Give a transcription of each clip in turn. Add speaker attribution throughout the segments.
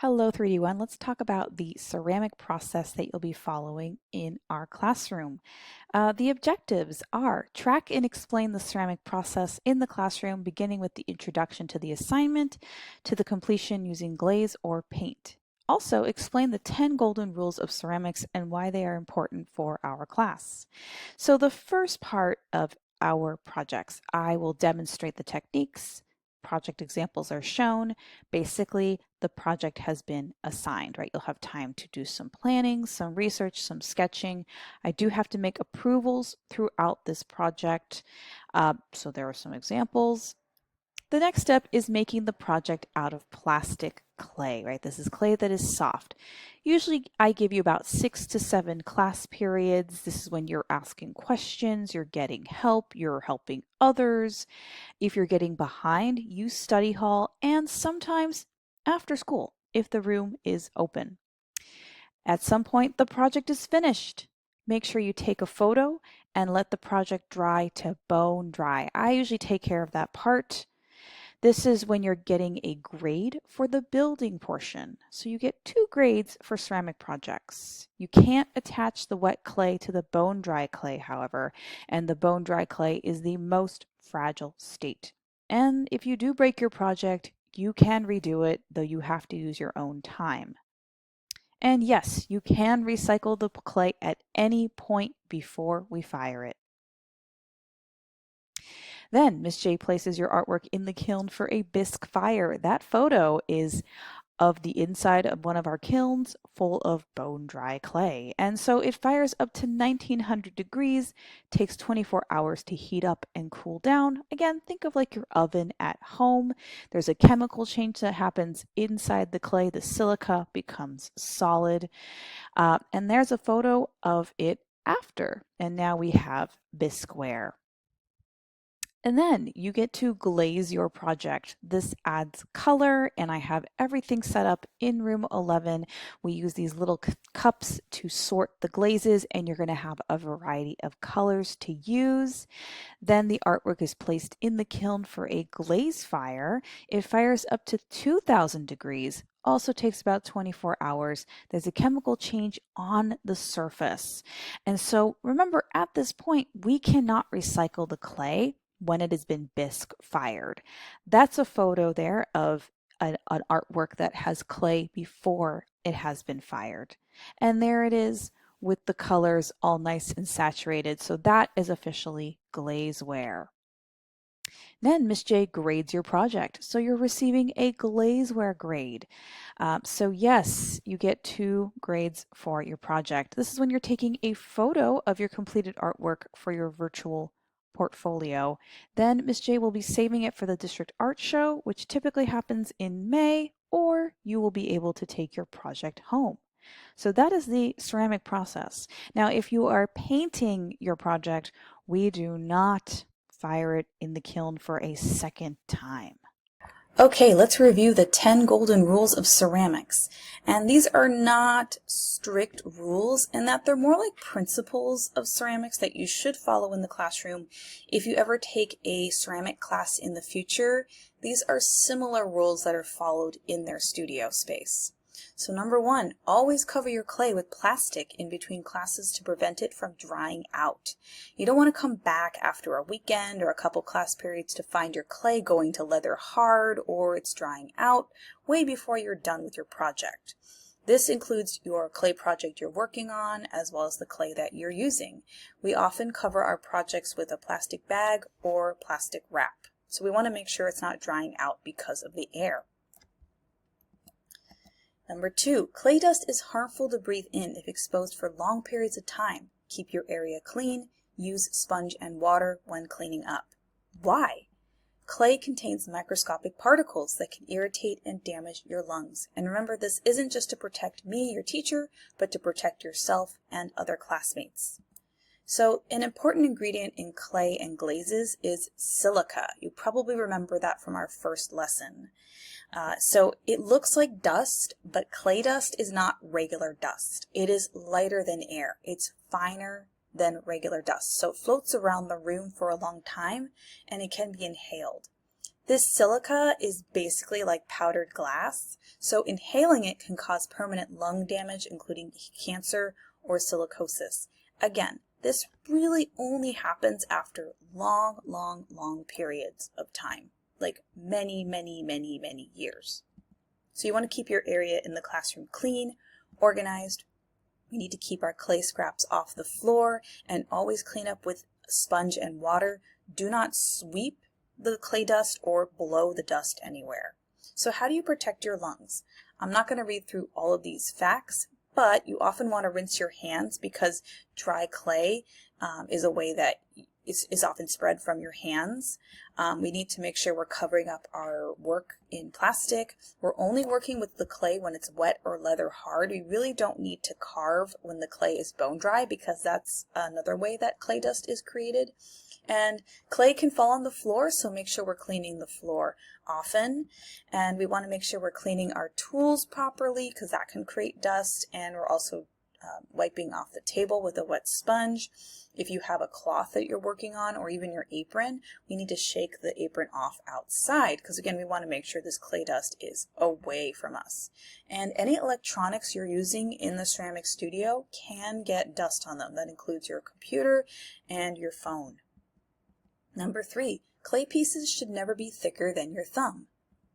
Speaker 1: Hello 3D1. Let's talk about the ceramic process that you'll be following in our classroom. The objectives are track and explain the ceramic process in the classroom, beginning with the introduction to the assignment to the completion using glaze or paint. Also, explain the 10 golden rules of ceramics and why they are important for our class. So the first part of our projects, I will demonstrate the techniques. Project examples are shown. Basically, the project has been assigned, right? You'll have time to do some planning, some research, some sketching. I do have to make approvals throughout this project. So there are some examples. The next step is making the project out of plastic clay, right? This is clay that is soft. Usually I give you about 6 to 7 class periods. This is when you're asking questions, you're getting help, you're helping others. If you're getting behind, use study hall and sometimes after school if the room is open. At some point, the project is finished. Make sure you take a photo and let the project dry to bone dry. I usually take care of that part. This is when you're getting a grade for the building portion. So you get 2 grades for ceramic projects. You can't attach the wet clay to the bone dry clay, however, and the bone dry clay is the most fragile state. And if you do break your project, you can redo it, though you have to use your own time. And yes, you can recycle the clay at any point before we fire it. Then Miss J places your artwork in the kiln for a bisque fire. That photo is of the inside of one of our kilns full of bone dry clay. And so it fires up to 1900 degrees, takes 24 hours to heat up and cool down. Again, think of like your oven at home. There's a chemical change that happens inside the clay. The silica becomes solid. And there's a photo of it after. And now we have bisqueware. And then you get to glaze your project. This adds color, and I have everything set up in room 11. We use these little cups to sort the glazes, and you're going to have a variety of colors to use. Then the artwork is placed in the kiln for a glaze fire. It fires up to 2000 degrees. Also takes about 24 hours. There's a chemical change on the surface. And so remember, at this point, we cannot recycle the clay when it has been bisque fired. That's a photo there of an artwork that has clay before it has been fired. And there it is with the colors all nice and saturated. So that is officially glazeware. Then Miss J grades your project. So you're receiving a glazeware grade. So yes, you get 2 grades for your project. This is when you're taking a photo of your completed artwork for your virtual portfolio. Then Miss J will be saving it for the district art show, which typically happens in May, or you will be able to take your project home. So that is the ceramic process. Now, if you are painting your project, we do not fire it in the kiln for a second time. Okay, let's review the 10 golden rules of ceramics. And these are not strict rules in that they're more like principles of ceramics that you should follow in the classroom. If you ever take a ceramic class in the future, these are similar rules that are followed in their studio space. So number 1, always cover your clay with plastic in between classes to prevent it from drying out. You don't want to come back after a weekend or a couple class periods to find your clay going to leather hard or it's drying out way before you're done with your project. This includes your clay project you're working on as well as the clay that you're using. We often cover our projects with a plastic bag or plastic wrap. So we want to make sure it's not drying out because of the air. Number 2, clay dust is harmful to breathe in if exposed for long periods of time. Keep your area clean. Use sponge and water when cleaning up. Why? Clay contains microscopic particles that can irritate and damage your lungs. And remember, this isn't just to protect me, your teacher, but to protect yourself and other classmates. So an important ingredient in clay and glazes is silica. You probably remember that from our first lesson. So it looks like dust, but clay dust is not regular dust. It is lighter than air. It's finer than regular dust. So it floats around the room for a long time and it can be inhaled.
Speaker 2: This silica is basically like powdered glass, so inhaling it can cause permanent lung damage, including cancer or silicosis. Again, this really only happens after long periods of time, like many years. So you want to keep your area in the classroom clean, organized. We need to keep our clay scraps off the floor and always clean up with sponge and water. Do not sweep the clay dust or blow the dust anywhere. So how do you protect your lungs? I'm not going to read through all of these facts, but you often want to rinse your hands because dry clay is a way that is often spread from your hands. We need to make sure we're covering up our work in plastic. We're only working with the clay when it's wet or leather hard. We really don't need to carve when the clay is bone dry because that's another way that clay dust is created. And clay can fall on the floor, so make sure we're cleaning the floor often. And we want to make sure we're cleaning our tools properly because that can create dust. And we're also wiping off the table with a wet sponge. If you have a cloth that you're working on or even your apron, we need to shake the apron off outside because again, we want to make sure this clay dust is away from us. And any electronics you're using in the ceramic studio can get dust on them. That includes your computer and your phone. Number 3, clay pieces should never be thicker than your thumb.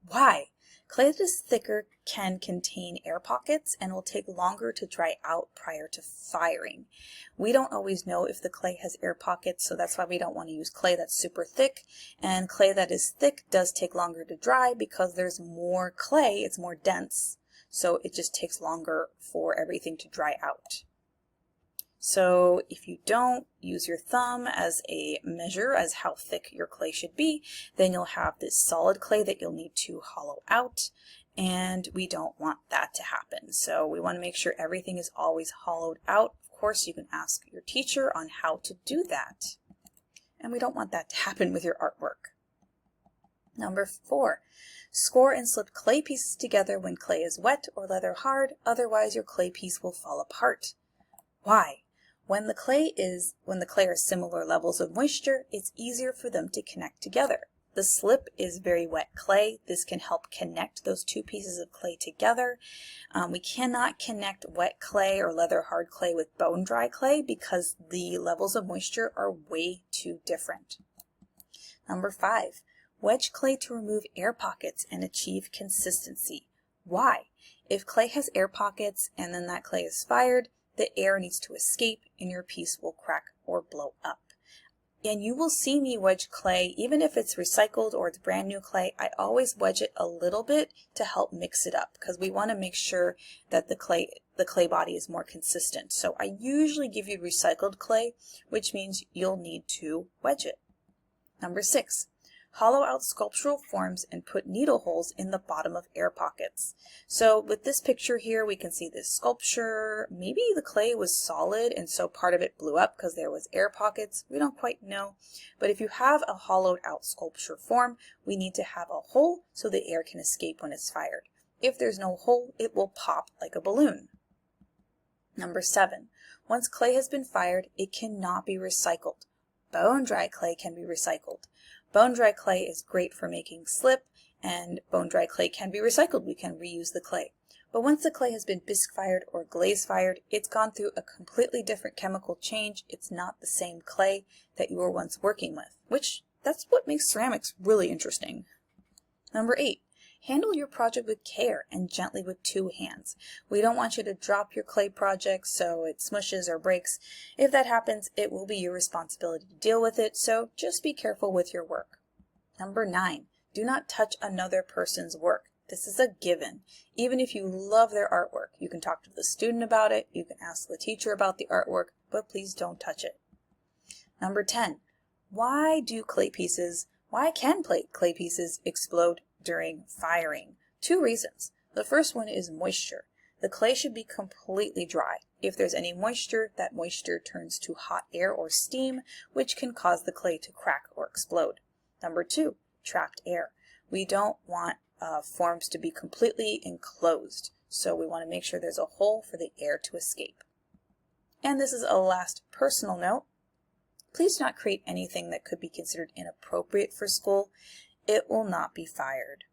Speaker 2: Why? Clay that is thicker can contain air pockets and will take longer to dry out prior to firing. We don't always know if the clay has air pockets, so that's why we don't want to use clay that's super thick. And clay that is thick does take longer to dry because there's more clay, it's more dense, so it just takes longer for everything to dry out. So if you don't use your thumb as a measure as how thick your clay should be, then you'll have this solid clay that you'll need to hollow out, and we don't want that to happen. So we want to make sure everything is always hollowed out. Of course, you can ask your teacher on how to do that. And we don't want that to happen with your artwork. Number 4, score and slip clay pieces together when clay is wet or leather hard, otherwise your clay piece will fall apart. Why? When the clay are similar levels of moisture, it's easier for them to connect together. The slip is very wet clay. This can help connect those two pieces of clay together. We cannot connect wet clay or leather hard clay with bone dry clay because the levels of moisture are way too different. Number 5, wedge clay to remove air pockets and achieve consistency. Why? If clay has air pockets and then that clay is fired, the air needs to escape and your piece will crack or blow up. And you will see me wedge clay, even if it's recycled or it's brand new clay, I always wedge it a little bit to help mix it up because we want to make sure that the clay body is more consistent. So I usually give you recycled clay, which means you'll need to wedge it. Number 6, hollow out sculptural forms and put needle holes in the bottom of air pockets. So with this picture here, we can see this sculpture. Maybe the clay was solid and so part of it blew up because there was air pockets. We don't quite know. But if you have a hollowed out sculpture form, we need to have a hole so the air can escape when it's fired. If there's no hole, it will pop like a balloon. Number 7, once clay has been fired, it cannot be recycled. Bone dry clay can be recycled. Bone dry clay is great for making slip, and bone dry clay can be recycled. We can reuse the clay. But once the clay has been bisque fired or glaze fired, it's gone through a completely different chemical change. It's not the same clay that you were once working with, that's what makes ceramics really interesting. Number 8, handle your project with care and gently with 2 hands. We don't want you to drop your clay project so it smushes or breaks. If that happens, it will be your responsibility to deal with it, so just be careful with your work. Number 9, do not touch another person's work. This is a given. Even if you love their artwork, you can talk to the student about it, you can ask the teacher about the artwork, but please don't touch it. Number 10, why can clay pieces explode during firing? 2 reasons. The first one is moisture. The clay should be completely dry. If there's any moisture, that moisture turns to hot air or steam, which can cause the clay to crack or explode. Number 2, trapped air. We don't want forms to be completely enclosed, so we want to make sure there's a hole for the air to escape. And this is a last personal note. Please do not create anything that could be considered inappropriate for school. it will not be fired.